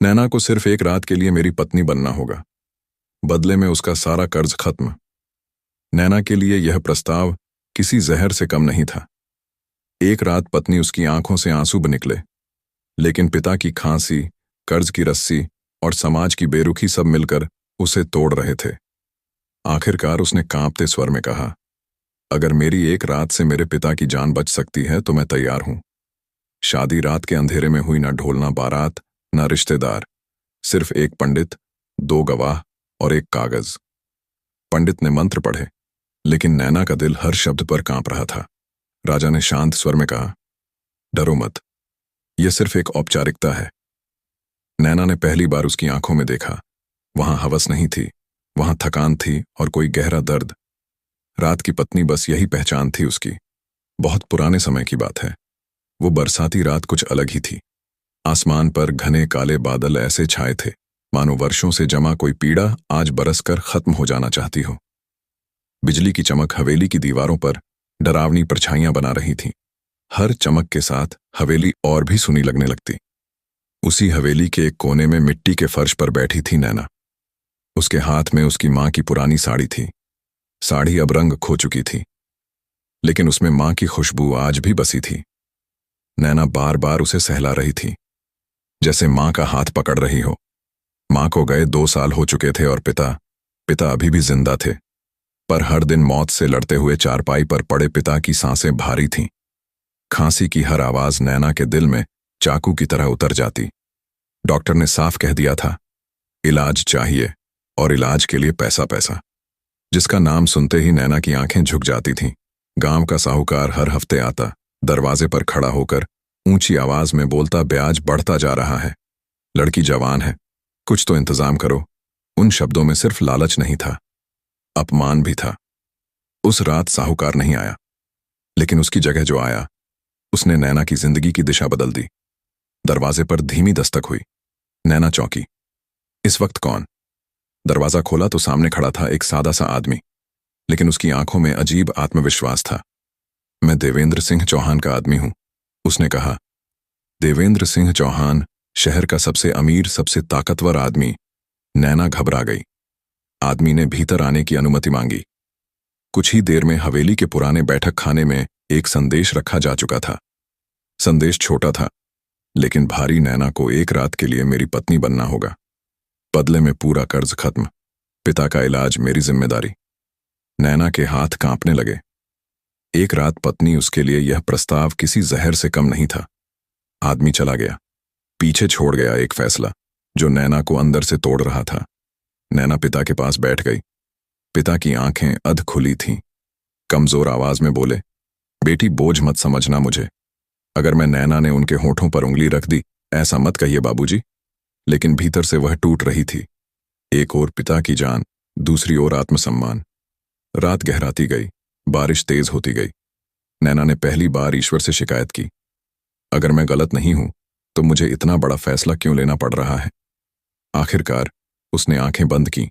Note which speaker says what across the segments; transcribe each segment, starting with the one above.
Speaker 1: नैना को सिर्फ एक रात के लिए मेरी पत्नी बनना होगा, बदले में उसका सारा कर्ज खत्म। नैना के लिए यह प्रस्ताव किसी जहर से कम नहीं था। एक रात पत्नी उसकी आंखों से आंसू निकले, लेकिन पिता की खांसी, कर्ज की रस्सी और समाज की बेरुखी सब मिलकर उसे तोड़ रहे थे। आखिरकार उसने कांपते स्वर में कहा, अगर मेरी एक रात से मेरे पिता की जान बच सकती है तो मैं तैयार हूं। शादी रात के अंधेरे में हुई, ना ढोल ना बारात ना रिश्तेदार, सिर्फ एक पंडित, दो गवाह और एक कागज। पंडित ने मंत्र पढ़े, लेकिन नैना का दिल हर शब्द पर कांप रहा था। राजा ने शांत स्वर में कहा, डरो मत, यह सिर्फ एक औपचारिकता है। नैना ने पहली बार उसकी आंखों में देखा। वहां हवस नहीं थी, वहां थकान थी और कोई गहरा दर्द। रात की पत्नी बस यही पहचान थी उसकी। बहुत पुराने समय की बात है। वो बरसाती रात कुछ अलग ही थी। आसमान पर घने काले बादल ऐसे छाए थे मानो वर्षों से जमा कोई पीड़ा आज बरसकर खत्म हो जाना चाहती हो। बिजली की चमक हवेली की दीवारों पर डरावनी परछाइयां बना रही थी। हर चमक के साथ हवेली और भी सुनी लगने लगती। उसी हवेली के एक कोने में मिट्टी के फर्श पर बैठी थी नैना। उसके हाथ में उसकी मां की पुरानी साड़ी थी। साड़ी अब रंग खो चुकी थी, लेकिन उसमें मां की खुशबू आज भी बसी थी। नैना बार बार उसे सहला रही थी, जैसे मां का हाथ पकड़ रही हो। मां को गए 2 साल हो चुके थे और पिता अभी भी जिंदा थे, पर हर दिन मौत से लड़ते हुए चारपाई पर पड़े पिता की सांसें भारी थीं। खांसी की हर आवाज नैना के दिल में चाकू की तरह उतर जाती। डॉक्टर ने साफ कह दिया था, इलाज चाहिए, और इलाज के लिए पैसा पैसा। जिसका नाम सुनते ही नैना की आंखें झुक जाती थीं। गांव का साहूकार हर हफ्ते आता, दरवाजे पर खड़ा होकर ऊंची आवाज में बोलता, ब्याज बढ़ता जा रहा है, लड़की जवान है, कुछ तो इंतजाम करो। उन शब्दों में सिर्फ लालच नहीं था, अपमान भी था। उस रात साहूकार नहीं आया, लेकिन उसकी जगह जो आया, उसने नैना की जिंदगी की दिशा बदल दी। दरवाजे पर धीमी दस्तक हुई। नैना चौंकी। इस वक्त कौन? दरवाजा खोला तो सामने खड़ा था एक सादा सा आदमी, लेकिन उसकी आंखों में अजीब आत्मविश्वास था। मैं देवेंद्र सिंह चौहान का आदमी हूं, उसने कहा। देवेंद्र सिंह चौहान, शहर का सबसे अमीर, सबसे ताकतवर आदमी। नैना घबरा गई। आदमी ने भीतर आने की अनुमति मांगी। कुछ ही देर में हवेली के पुराने बैठक खाने में एक संदेश रखा जा चुका था। संदेश छोटा था, लेकिन भारी। नैना को एक रात के लिए मेरी पत्नी बनना होगा, बदले में पूरा कर्ज खत्म, पिता का इलाज मेरी जिम्मेदारी। नैना के हाथ कांपने लगे। एक रात पत्नी, उसके लिए यह प्रस्ताव किसी जहर से कम नहीं था। आदमी चला गया, पीछे छोड़ गया एक फैसला जो नैना को अंदर से तोड़ रहा था। नैना पिता के पास बैठ गई। पिता की आंखें अध खुली थीं। कमजोर आवाज में बोले, बेटी, बोझ मत समझना मुझे। अगर मैं नैना ने उनके होठों पर उंगली रख दी, ऐसा मत कहिए बाबूजी। लेकिन भीतर से वह टूट रही थी। एक ओर पिता की जान, दूसरी ओर आत्मसम्मान। रात गहराती गई, बारिश तेज होती गई। नैना ने पहली बार ईश्वर से शिकायत की, अगर मैं गलत नहीं हूं तो मुझे इतना बड़ा फैसला क्यों लेना पड़ रहा है। आखिरकार उसने आंखें बंद की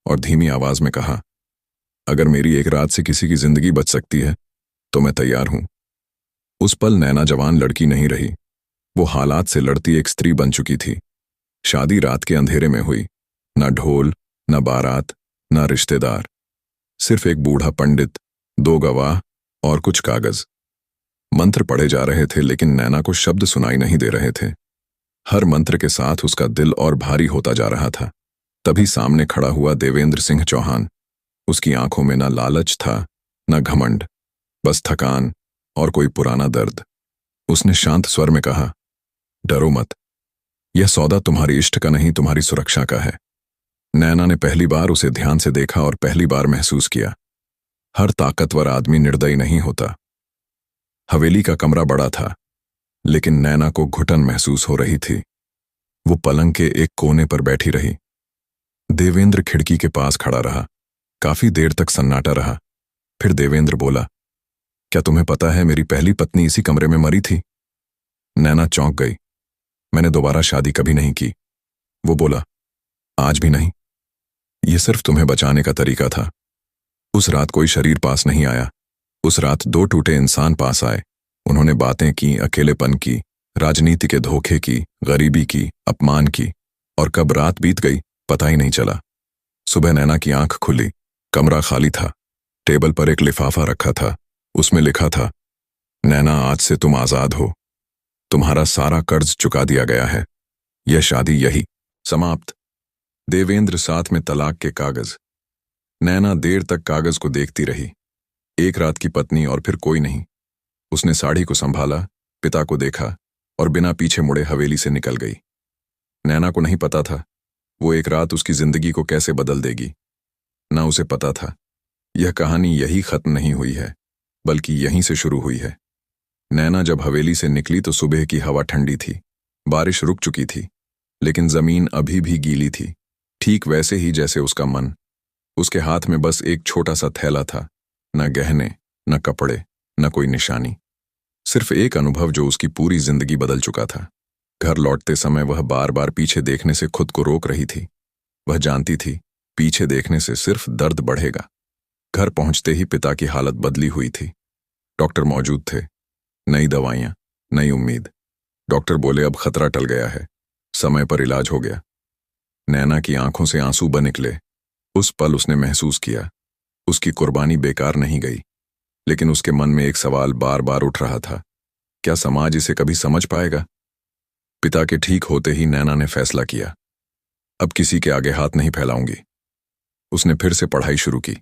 Speaker 1: और धीमी आवाज में कहा, अगर मेरी एक रात से किसी की जिंदगी बच सकती है तो मैं तैयार हूं। उस पल नैना जवान लड़की नहीं रही, वो हालात से लड़ती एक स्त्री बन चुकी थी। शादी रात के अंधेरे में हुई, न ढोल, न बारात, न रिश्तेदार, सिर्फ एक बूढ़ा पंडित, 2 गवाह और कुछ कागज। मंत्र पढ़े जा रहे थे, लेकिन नैना को शब्द सुनाई नहीं दे रहे थे। हर मंत्र के साथ उसका दिल और भारी होता जा रहा था। तभी सामने खड़ा हुआ देवेंद्र सिंह चौहान। उसकी आंखों में न लालच था, न घमंड, बस थकान और कोई पुराना दर्द। उसने शांत स्वर में कहा, डरो मत, यह सौदा तुम्हारी इष्ट का नहीं, तुम्हारी सुरक्षा का है। नैना ने पहली बार उसे ध्यान से देखा और पहली बार महसूस किया, हर ताकतवर आदमी निर्दयी नहीं होता। हवेली का कमरा बड़ा था, लेकिन नैना को घुटन महसूस हो रही थी। वो पलंग के एक कोने पर बैठी रही। देवेंद्र खिड़की के पास खड़ा रहा। काफी देर तक सन्नाटा रहा। फिर देवेंद्र बोला, क्या तुम्हें पता है मेरी पहली पत्नी इसी कमरे में मरी थी? नैना चौंक गई। मैंने दोबारा शादी कभी नहीं की। वो बोला, आज भी नहीं। ये सिर्फ तुम्हें बचाने का तरीका था। उस रात कोई शरीर पास नहीं आया। उस रात 2 टूटे इंसान पास आए। उन्होंने बातें की, अकेलेपन की, राजनीति के धोखे की, गरीबी की, अपमान की, और कब रात बीत गई पता ही नहीं चला। सुबह नैना की आंख खुली, कमरा खाली था। टेबल पर एक लिफाफा रखा था, उसमें लिखा था, नैना आज से तुम आजाद हो, तुम्हारा सारा कर्ज चुका दिया गया है, यह शादी यही समाप्त। देवेंद्र साथ में तलाक के कागज। नैना देर तक कागज को देखती रही। एक रात की पत्नी और फिर कोई नहीं। उसने साड़ी को संभाला, पिता को देखा और बिना पीछे मुड़े हवेली से निकल गई। नैना को नहीं पता था वो एक रात उसकी जिंदगी को कैसे बदल देगी। ना उसे पता था यह कहानी यही खत्म नहीं हुई है, बल्कि यहीं से शुरू हुई है। नैना जब हवेली से निकली तो सुबह की हवा ठंडी थी, बारिश रुक चुकी थी, लेकिन जमीन अभी भी गीली थी, ठीक वैसे ही जैसे उसका मन। उसके हाथ में बस एक छोटा सा थैला था, न गहने, न कपड़े, न कोई निशानी, सिर्फ एक अनुभव जो उसकी पूरी जिंदगी बदल चुका था। घर लौटते समय वह बार बार पीछे देखने से खुद को रोक रही थी। वह जानती थी पीछे देखने से सिर्फ दर्द बढ़ेगा। घर पहुंचते ही पिता की हालत बदली हुई थी। डॉक्टर मौजूद थे, नई दवाइयां, नई उम्मीद। डॉक्टर बोले अब खतरा टल गया है, समय पर इलाज हो गया। नैना की आंखों से आंसू बह निकले। उस पल उसने महसूस किया उसकी कुर्बानी बेकार नहीं गई। लेकिन उसके मन में एक सवाल बार बार उठ रहा था, क्या समाज इसे कभी समझ पाएगा? पिता के ठीक होते ही नैना ने फैसला किया, अब किसी के आगे हाथ नहीं फैलाऊंगी। उसने फिर से पढ़ाई शुरू की।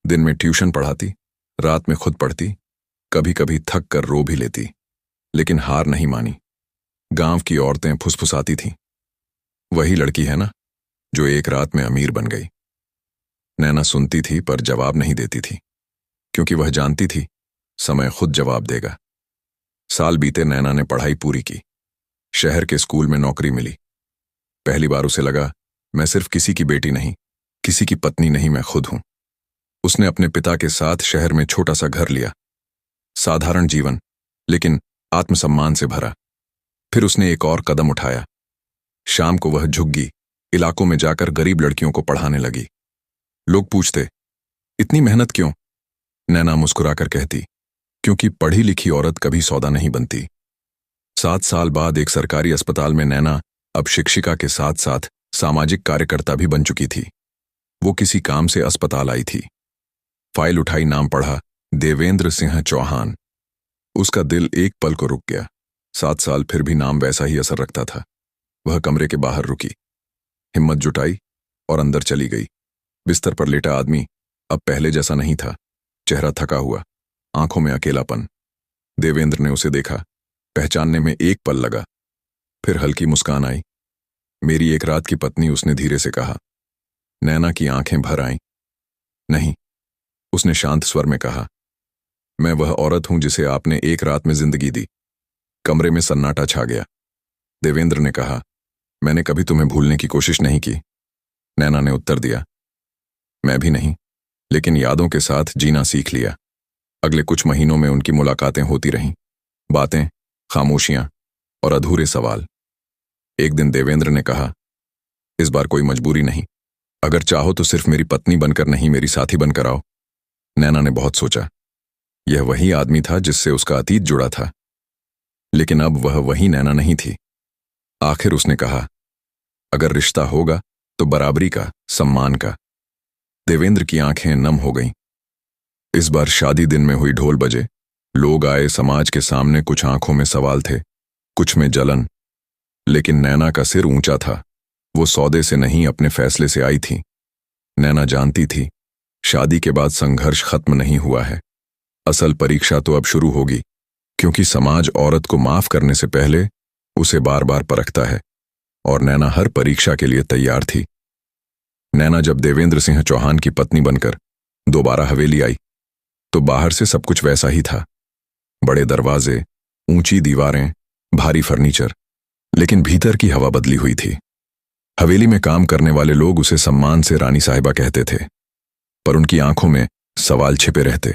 Speaker 1: दिन में ट्यूशन पढ़ाती, रात में खुद पढ़ती, कभी कभी थक कर रो भी लेती, लेकिन हार नहीं मानी। गांव की औरतें फुसफुसाती थीं, वही लड़की है ना जो एक रात में अमीर बन गई। नैना सुनती थी पर जवाब नहीं देती थी, क्योंकि वह जानती थी समय खुद जवाब देगा। साल बीते, नैना ने पढ़ाई पूरी की, शहर के स्कूल में नौकरी मिली। पहली बार उसे लगा मैं सिर्फ किसी की बेटी नहीं, किसी की पत्नी नहीं, मैं खुद हूं। उसने अपने पिता के साथ शहर में छोटा सा घर लिया। साधारण जीवन, लेकिन आत्मसम्मान से भरा। फिर उसने एक और कदम उठाया। शाम को वह झुग्गी इलाकों में जाकर गरीब लड़कियों को पढ़ाने लगी। लोग पूछते, इतनी मेहनत क्यों? नैना मुस्कुराकर कहती, क्योंकि पढ़ी लिखी औरत कभी सौदा नहीं बनती। 7 साल बाद एक सरकारी अस्पताल में नैना अब शिक्षिका के साथ साथ सामाजिक कार्यकर्ता भी बन चुकी थी। वो किसी काम से अस्पताल आई थी। फाइल उठाई, नाम पढ़ा, देवेंद्र सिंह चौहान। उसका दिल एक पल को रुक गया। 7 साल फिर भी नाम वैसा ही असर रखता था। वह कमरे के बाहर रुकी, हिम्मत जुटाई और अंदर चली गई। बिस्तर पर लेटा आदमी अब पहले जैसा नहीं था, चेहरा थका हुआ, आंखों में अकेलापन। देवेंद्र ने उसे देखा, पहचानने में एक पल लगा, फिर हल्की मुस्कान आई। मेरी एक रात की पत्नी, उसने धीरे से कहा। नैना की आंखें भर आईं। नहीं, उसने शांत स्वर में कहा, मैं वह औरत हूं जिसे आपने एक रात में जिंदगी दी। कमरे में सन्नाटा छा गया। देवेंद्र ने कहा, मैंने कभी तुम्हें भूलने की कोशिश नहीं की। नैना ने उत्तर दिया, मैं भी नहीं, लेकिन यादों के साथ जीना सीख लिया। अगले कुछ महीनों में उनकी मुलाकातें होती रहीं, बातें, खामोशियां और अधूरे सवाल। एक दिन देवेंद्र ने कहा, इस बार कोई मजबूरी नहीं, अगर चाहो तो सिर्फ मेरी पत्नी बनकर नहीं, मेरी साथी बनकर आओ। नैना ने बहुत सोचा। यह वही आदमी था जिससे उसका अतीत जुड़ा था, लेकिन अब वह वही नैना नहीं थी। आखिर उसने कहा, अगर रिश्ता होगा तो बराबरी का, सम्मान का। देवेंद्र की आंखें नम हो गईं। इस बार शादी दिन में हुई, ढोल बजे, लोग आए, समाज के सामने कुछ आंखों में सवाल थे, कुछ में जलन। लेकिन नैना का सिर ऊंचा था। वो सौदे से नहीं, अपने फैसले से आई थी। नैना जानती थी शादी के बाद संघर्ष खत्म नहीं हुआ है। असल परीक्षा तो अब शुरू होगी, क्योंकि समाज औरत को माफ करने से पहले उसे बार बार परखता है, और नैना हर परीक्षा के लिए तैयार थी। नैना जब देवेंद्र सिंह चौहान की पत्नी बनकर दोबारा हवेली आई तो बाहर से सब कुछ वैसा ही था। बड़े दरवाजे, ऊंची दीवारें, भारी फर्नीचर, लेकिन भीतर की हवा बदली हुई थी। हवेली में काम करने वाले लोग उसे सम्मान से रानी साहिबा कहते थे, पर उनकी आंखों में सवाल छिपे रहते।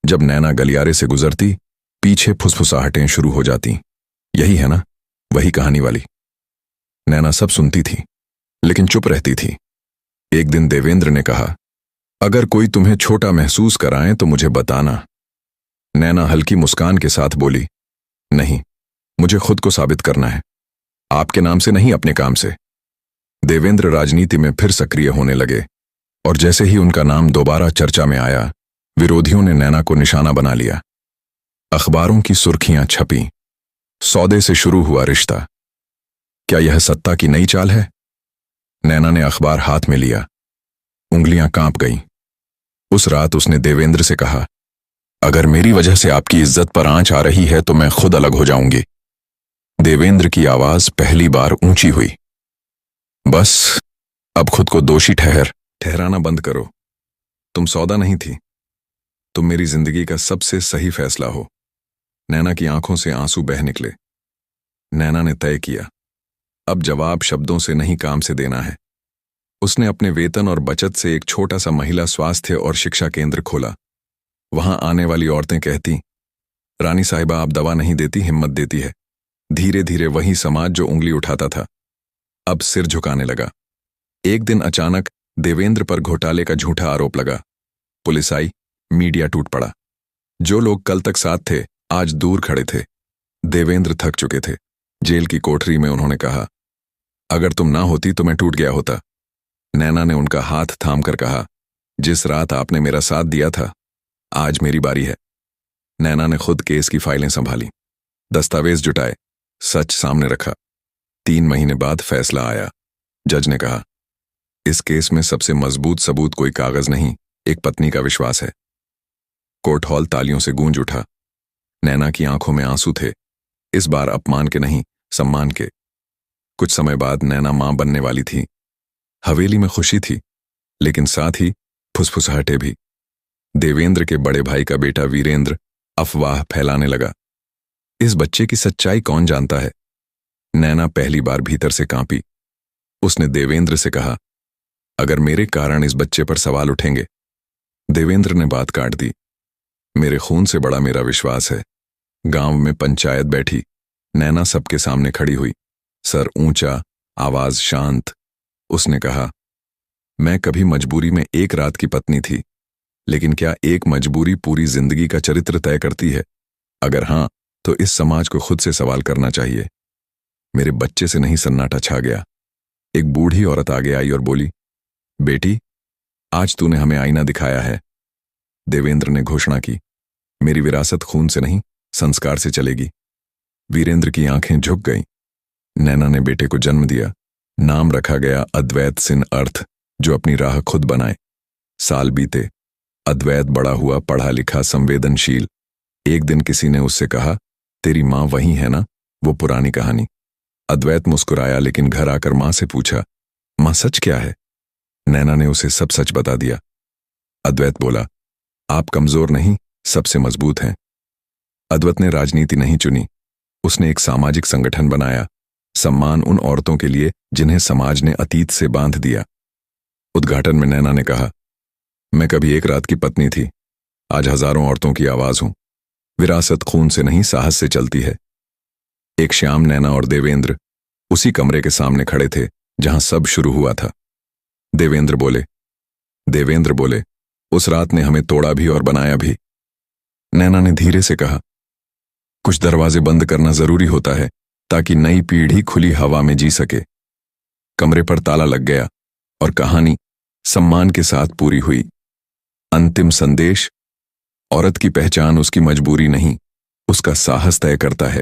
Speaker 1: जब नैना गलियारे से गुजरती, पीछे फुसफुसाहटें शुरू हो जाती, यही है ना, वही कहानी वाली। नैना सब सुनती थी, लेकिन चुप रहती थी। एक दिन देवेंद्र ने कहा, अगर कोई तुम्हें छोटा महसूस कराए तो मुझे बताना। नैना हल्की मुस्कान के साथ बोली, नहीं, मुझे खुद को साबित करना है, आपके नाम से नहीं, अपने काम से। देवेंद्र राजनीति में फिर सक्रिय होने लगे और जैसे ही उनका नाम दोबारा चर्चा में आया, विरोधियों ने नैना को निशाना बना लिया। अखबारों की सुर्खियां छपीं। सौदे से शुरू हुआ रिश्ता। क्या यह सत्ता की नई चाल है? नैना ने अखबार हाथ में लिया। उंगलियां कांप गईं। उस रात उसने देवेंद्र से कहा, अगर मेरी वजह से आपकी इज्जत पर आंच आ रही है तो मैं खुद अलग हो जाऊंगी। देवेंद्र की आवाज पहली बार ऊंची हुई। बस अब खुद को दोषी ठहराना बंद करो। तुम सौदा नहीं थी, तुम मेरी जिंदगी का सबसे सही फैसला हो। नैना की आंखों से आंसू बह निकले। नैना ने तय किया, अब जवाब शब्दों से नहीं, काम से देना है। उसने अपने वेतन और बचत से एक छोटा सा महिला स्वास्थ्य और शिक्षा केंद्र खोला। वहां आने वाली औरतें कहती, रानी साहिबा आप दवा नहीं देती, हिम्मत देती है। धीरे धीरे वही समाज जो उंगली उठाता था अब सिर झुकाने लगा। एक दिन अचानक देवेंद्र पर घोटाले का झूठा आरोप लगा। पुलिस आई, मीडिया टूट पड़ा। जो लोग कल तक साथ थे आज दूर खड़े थे। देवेंद्र थक चुके थे। जेल की कोठरी में उन्होंने कहा, अगर तुम ना होती तो मैं टूट गया होता। नैना ने उनका हाथ थामकर कहा, जिस रात आपने मेरा साथ दिया था आज मेरी बारी है। नैना ने खुद केस की फाइलें संभाली, दस्तावेज जुटाए, सच सामने रखा। 3 महीने बाद फैसला आया। जज ने कहा, इस केस में सबसे मजबूत सबूत कोई कागज नहीं, एक पत्नी का विश्वास है। कोर्ट हॉल तालियों से गूंज उठा। नैना की आंखों में आंसू थे, इस बार अपमान के नहीं, सम्मान के। कुछ समय बाद नैना मां बनने वाली थी। हवेली में खुशी थी, लेकिन साथ ही फुसफुसाहटे भी। देवेंद्र के बड़े भाई का बेटा वीरेंद्र अफवाह फैलाने लगा। इस बच्चे की सच्चाई कौन जानता है? नैना पहली बार भीतर से कांपी। उसने देवेंद्र से कहा, अगर मेरे कारण इस बच्चे पर सवाल उठेंगे। देवेंद्र ने बात काट दी, मेरे खून से बड़ा मेरा विश्वास है। गांव में पंचायत बैठी। नैना सबके सामने खड़ी हुई, सर ऊंचा, आवाज शांत। उसने कहा, मैं कभी मजबूरी में एक रात की पत्नी थी, लेकिन क्या एक मजबूरी पूरी जिंदगी का चरित्र तय करती है? अगर हां, तो इस समाज को खुद से सवाल करना चाहिए। मेरे बच्चे से नहीं सन्नाटा छा गया। एक बूढ़ी औरत आगे आई और बोली, बेटी आज तूने हमें आईना दिखाया है। देवेंद्र ने घोषणा की, मेरी विरासत खून से नहीं, संस्कार से चलेगी। वीरेंद्र की आंखें झुक गईं। नैना ने बेटे को जन्म दिया। नाम रखा गया अद्वैत सिंह अर्थ, जो अपनी राह खुद बनाए। साल बीते। अद्वैत बड़ा हुआ, पढ़ा लिखा, संवेदनशील। एक दिन किसी ने उससे कहा, तेरी मां वही है ना, वो पुरानी कहानी। अद्वैत मुस्कुराया, लेकिन घर आकर मां से पूछा, मां सच क्या है? नैना ने उसे सब सच बता दिया। अद्वैत बोला, आप कमजोर नहीं, सबसे मजबूत हैं। अद्वैत ने राजनीति नहीं चुनी, उसने एक सामाजिक संगठन बनाया, सम्मान उन औरतों के लिए जिन्हें समाज ने अतीत से बांध दिया। उद्घाटन में नैना ने कहा, मैं कभी एक रात की पत्नी थी, आज हजारों औरतों की आवाज हूं। विरासत खून से नहीं, साहस से चलती है। एक शाम नैना और देवेंद्र उसी कमरे के सामने खड़े थे जहां सब शुरू हुआ था। देवेंद्र बोले, उस रात ने हमें तोड़ा भी और बनाया भी। नैना ने धीरे से कहा, कुछ दरवाजे बंद करना जरूरी होता है ताकि नई पीढ़ी खुली हवा में जी सके। कमरे पर ताला लग गया और कहानी सम्मान के साथ पूरी हुई। अंतिम संदेश, औरत की पहचान उसकी मजबूरी नहीं, उसका साहस तय करता है।